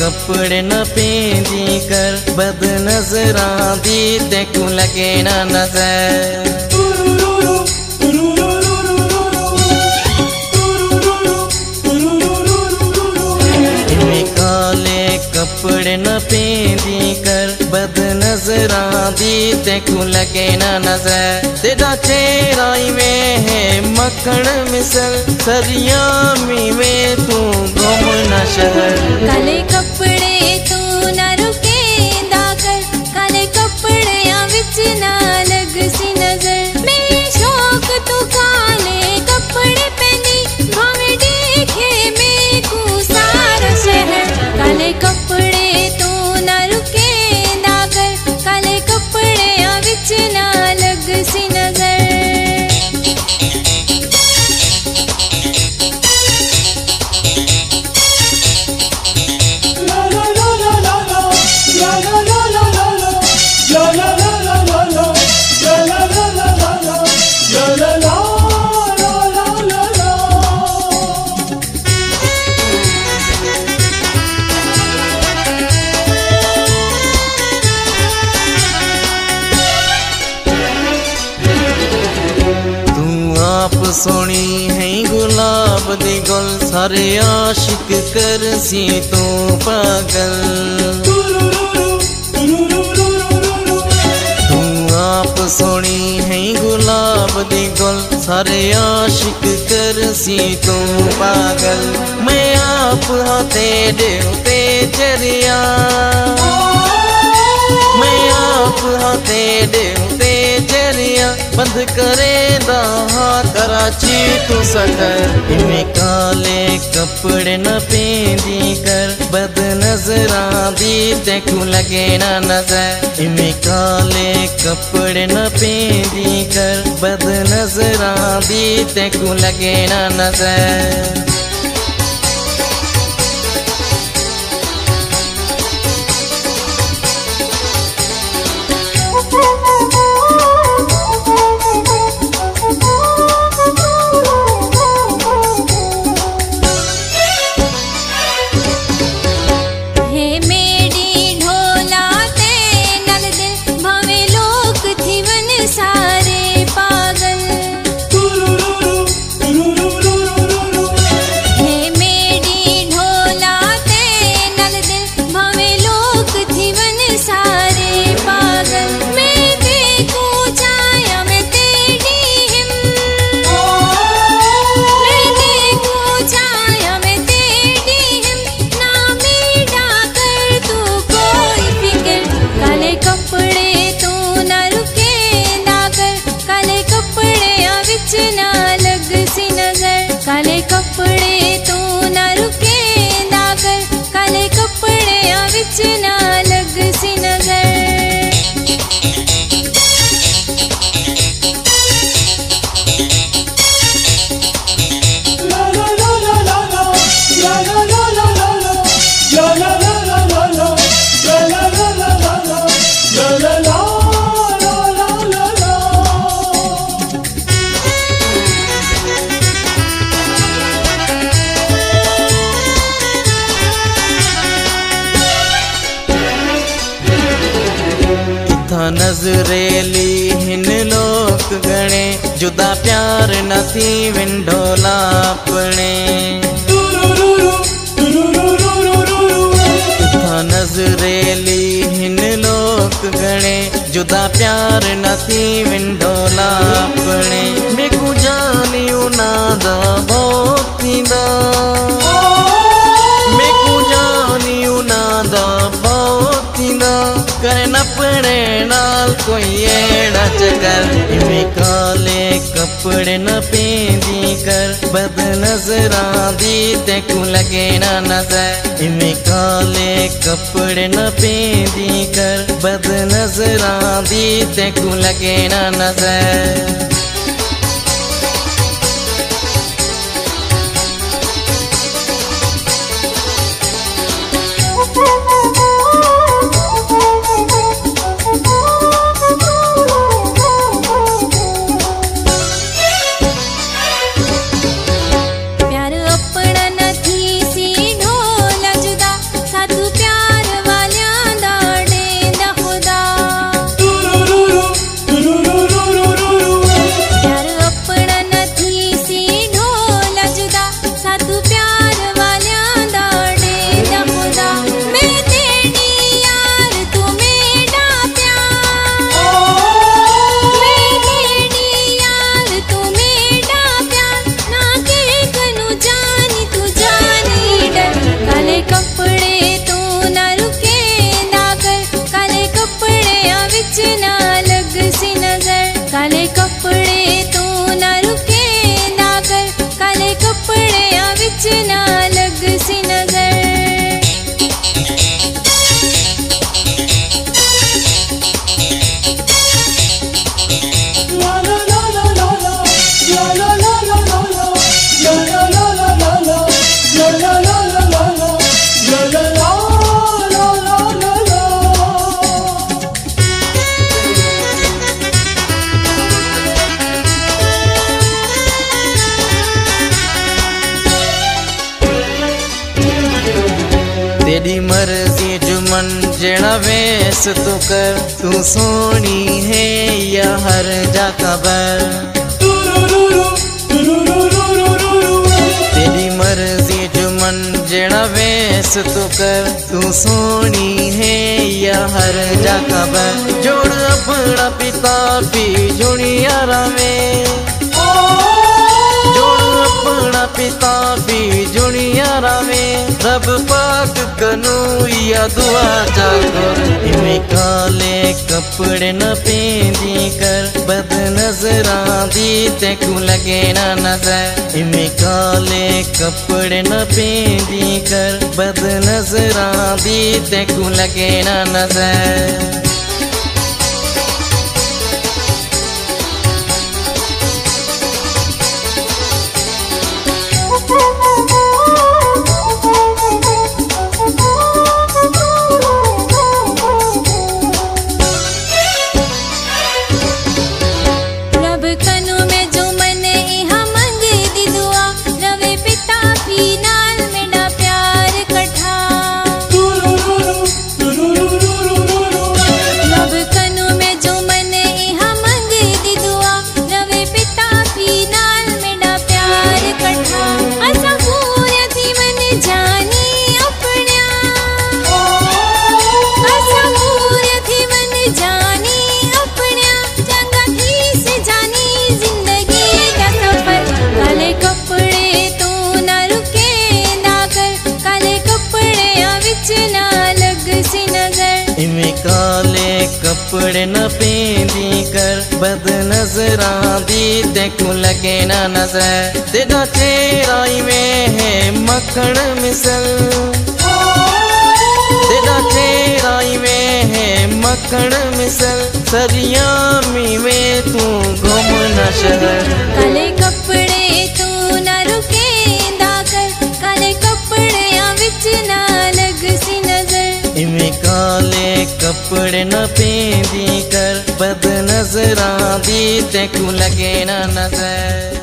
कपड़े न पहनी कर, बद नजरा दी तेकू लगे ना नजर। काले कपड़े न पहनी कर, बद नजरा दी तेकू लगे ना नजर। तेरा चेहरा में है मक्खन मिसल, सरिया में तू गुम न शहर। काले कपड़े तू न रुकेंदा कर, काले कपड़े विच ना लग सी नजर। मेरे शौक तू काले कपड़े पहनी, भावे देखे मेरे को सारा शहर। काले कपड़े तू न रुकेंदा कर, काले कपड़े विच ना लग सी नजर। आप सोनी है गुलाब दी गुल, सारे आशिक कर सी तो पागल। तू आप सोनी है गुलाब दी गुल, सारे आशिक कर सी तो पागल। मैं आप हाथे देवते चरिया, मैं आप हाथे देवते चरिया। बंद करे दा कराची तू सकर। इनमें काले कपड़े न पहनी कर, बद नजरा दी तेकू लगे ना नजर। इनमें काले कपड़े न पहनी कर, बद नजरा दी तेकू लगे ना नजर। काले कपड़े तू न रुकेंदा कर, काले कपड़े विच ना लग सी नजर। नजरेली हिन लोक गणे, जुदा प्यार न थी विंडोला अपने। नजरेली हिन लोक गणे, जुदा प्यार न थी विंडोला अपने। मेकू जानी उनादा बहुत थींदा, मेकू जानी उनादा बहुत थींदा। करे न पड़े नाल कोई एड़ा चकर। इनमें काले कपड़े न पहनी कर, बद नजरा दी तेकू लगे ना नजर। इनमें काले कपड़े न पहनी कर, बद नजरा दी तेकू लगे ना नजर। प्यार अपना न थी सी ढोला जुदा, साथू मन जेड़ा वेस तू कर, तू सोनी है या हर जा खबर। तेरी मर्जी जो मन जेड़ा वेस तू कर, तू सोनी है या हर जा खबर। जोड़ अपना पिता भी जुड़ियारा में, जोड़ अपना पिता भी जुड़ियारा में। रब पाक कनू या दुआ जाकर, इमें काले कपड़े न पहनी कर, बद नजरा दी तेकू लगे ना नजर। इमें काले कपड़े न पहनी कर, बद नजरा दी तेकू लगे ना नजर। इमें काले कपड़े न पहनी कर, बद नजरा दी तेकू लगे ना नजर। तेरा चेहरा में है मक्खन मिसल, तेरा चेहरा में है मक्खन मिसल। सरियामी में तू घूमना शहर, काले कपड़े तू ना रुकेंदा कर, काले कपड़े विच ना लग सी नजर। इमें काले कपड़े न पहनी कर, बद नजरा दी तेकू लगे ना नजर।